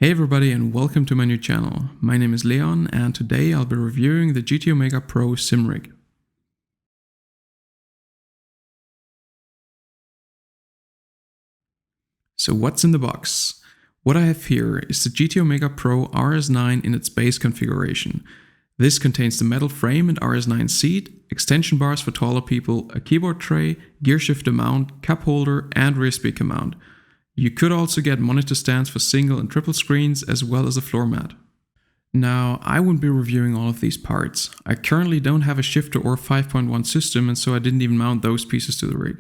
Hey everybody and welcome to my new channel. My name is Leon and today I'll be reviewing the GT Omega Pro sim rig. So what's in the box? What I have here is the GT Omega Pro RS9 in its base configuration. This contains the metal frame and RS9 seat, extension bars for taller people, a keyboard tray, gear shifter mount, cup holder and rear speaker mount. You could also get monitor stands for single and triple screens as well as a floor mat. Now, I won't be reviewing all of these parts. I currently don't have a shifter or 5.1 system and so I didn't even mount those pieces to the rig.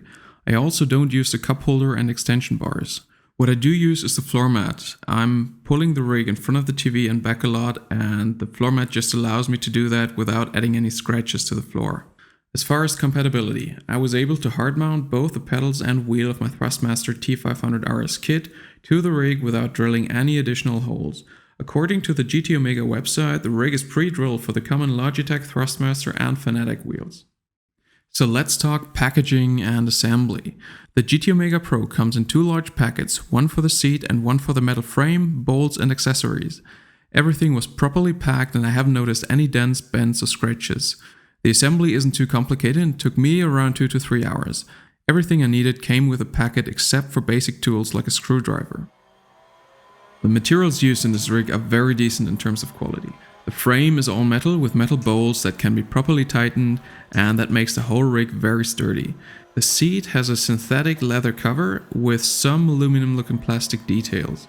I also don't use the cup holder and extension bars. What I do use is the floor mat. I'm pulling the rig in front of the TV and back a lot and the floor mat just allows me to do that without adding any scratches to the floor. As far as compatibility, I was able to hard mount both the pedals and wheel of my Thrustmaster T500 RS kit to the rig without drilling any additional holes. According to the GT Omega website, the rig is pre-drilled for the common Logitech Thrustmaster and Fanatic wheels. So let's talk packaging and assembly. The GT Omega Pro comes in two large packets, one for the seat and one for the metal frame, bolts and accessories. Everything was properly packed and I haven't noticed any dents, bends or scratches. The assembly isn't too complicated and took me around 2 to 3 hours. Everything I needed came with a packet except for basic tools like a screwdriver. The materials used in this rig are very decent in terms of quality. The frame is all metal with metal bolts that can be properly tightened and that makes the whole rig very sturdy. The seat has a synthetic leather cover with some aluminum looking plastic details.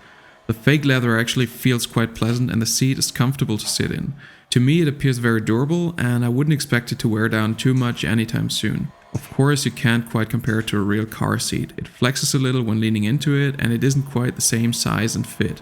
The fake leather actually feels quite pleasant and the seat is comfortable to sit in. To me it appears very durable and I wouldn't expect it to wear down too much anytime soon. Of course you can't quite compare it to a real car seat. It flexes a little when leaning into it and it isn't quite the same size and fit.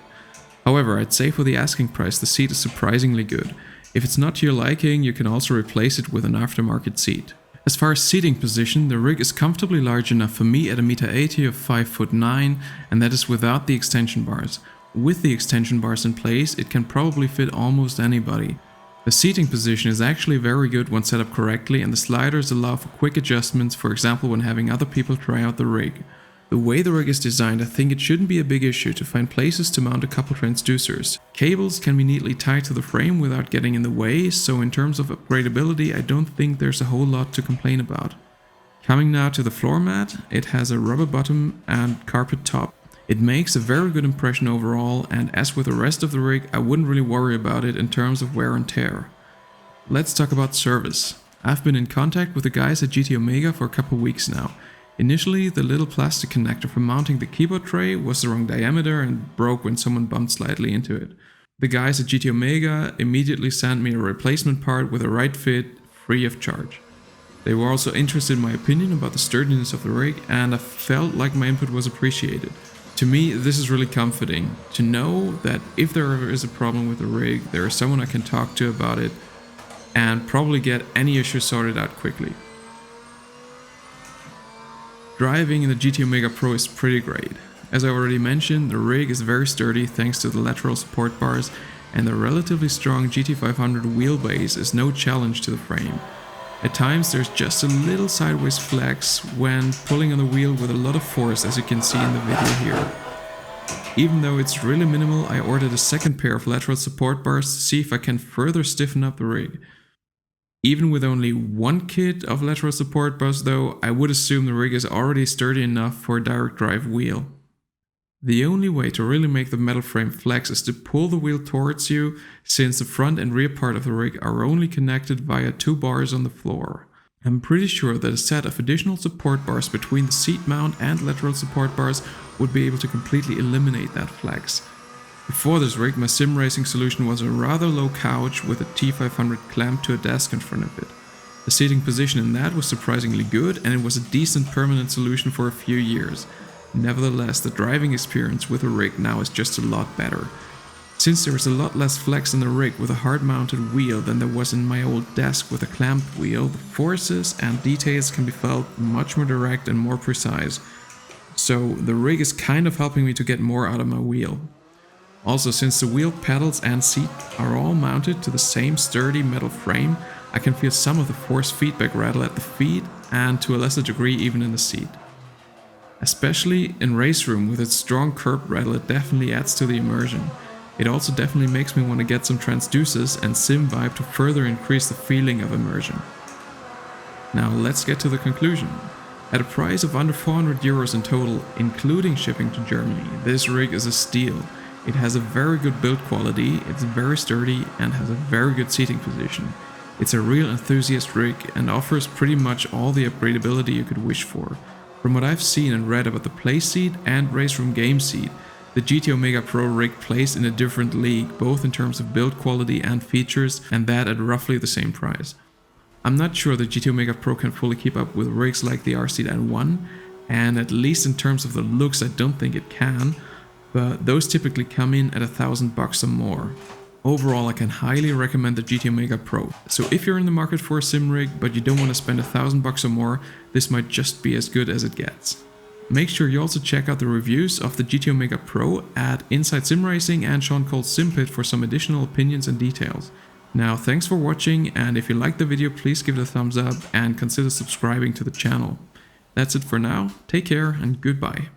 However, I'd say for the asking price the seat is surprisingly good. If it's not to your liking, you can also replace it with an aftermarket seat. As far as seating position, the rig is comfortably large enough for me at 1.80 m of 5'9", and that is without the extension bars. With the extension bars in place, it can probably fit almost anybody. The seating position is actually very good when set up correctly and the sliders allow for quick adjustments, for example when having other people try out the rig. The way the rig is designed, I think it shouldn't be a big issue to find places to mount a couple transducers. Cables can be neatly tied to the frame without getting in the way, so in terms of upgradability I don't think there's a whole lot to complain about. Coming now to the floor mat, it has a rubber bottom and carpet top. It makes a very good impression overall, and as with the rest of the rig, I wouldn't really worry about it in terms of wear and tear. Let's talk about service. I've been in contact with the guys at GT Omega for a couple weeks now. Initially, the little plastic connector for mounting the keyboard tray was the wrong diameter and broke when someone bumped slightly into it. The guys at GT Omega immediately sent me a replacement part with a right fit, free of charge. They were also interested in my opinion about the sturdiness of the rig, and I felt like my input was appreciated. To me, this is really comforting, to know that if there ever is a problem with the rig, there is someone I can talk to about it and probably get any issue sorted out quickly. Driving in the GT Omega Pro is pretty great. As I already mentioned, the rig is very sturdy thanks to the lateral support bars, and the relatively strong GT500 wheelbase is no challenge to the frame. At times there's just a little sideways flex when pulling on the wheel with a lot of force, as you can see in the video here. Even though it's really minimal, I ordered a second pair of lateral support bars to see if I can further stiffen up the rig. Even with only one kit of lateral support bars though, I would assume the rig is already sturdy enough for a direct drive wheel. The only way to really make the metal frame flex is to pull the wheel towards you, since the front and rear part of the rig are only connected via 2 bars on the floor. I'm pretty sure that a set of additional support bars between the seat mount and lateral support bars would be able to completely eliminate that flex. Before this rig, my sim racing solution was a rather low couch with a T500 clamped to a desk in front of it. The seating position in that was surprisingly good and it was a decent permanent solution for a few years. Nevertheless, the driving experience with the rig now is just a lot better. Since there is a lot less flex in the rig with a hard mounted wheel than there was in my old desk with a clamped wheel, the forces and details can be felt much more direct and more precise. So the rig is kind of helping me to get more out of my wheel. Also, since the wheel, pedals and seat are all mounted to the same sturdy metal frame, I can feel some of the force feedback rattle at the feet and to a lesser degree even in the seat. Especially in race room with its strong curb rattle, it definitely adds to the immersion. It also definitely makes me want to get some transducers and sim vibe to further increase the feeling of immersion. Now let's get to the conclusion. At a price of under 400 euros in total, including shipping to Germany, this rig is a steal. It has a very good build quality, it's very sturdy and has a very good seating position. It's a real enthusiast rig and offers pretty much all the upgradability you could wish for. From what I've seen and read about the play seat and race room game seat, the GT Omega Pro rig plays in a different league, both in terms of build quality and features, and that at roughly the same price. I'm not sure the GT Omega Pro can fully keep up with rigs like the RC1, and at least in terms of the looks I don't think it can, but those typically come in at $1,000 or more. Overall, I can highly recommend the GT Omega Pro, so if you're in the market for a sim rig but you don't want to spend $1,000 or more, this might just be as good as it gets. Make sure you also check out the reviews of the GT Omega Pro at Inside Sim Racing and Sean Cole's Simpit for some additional opinions and details. Now, thanks for watching, and if you liked the video, please give it a thumbs up and consider subscribing to the channel. That's it for now, take care and goodbye.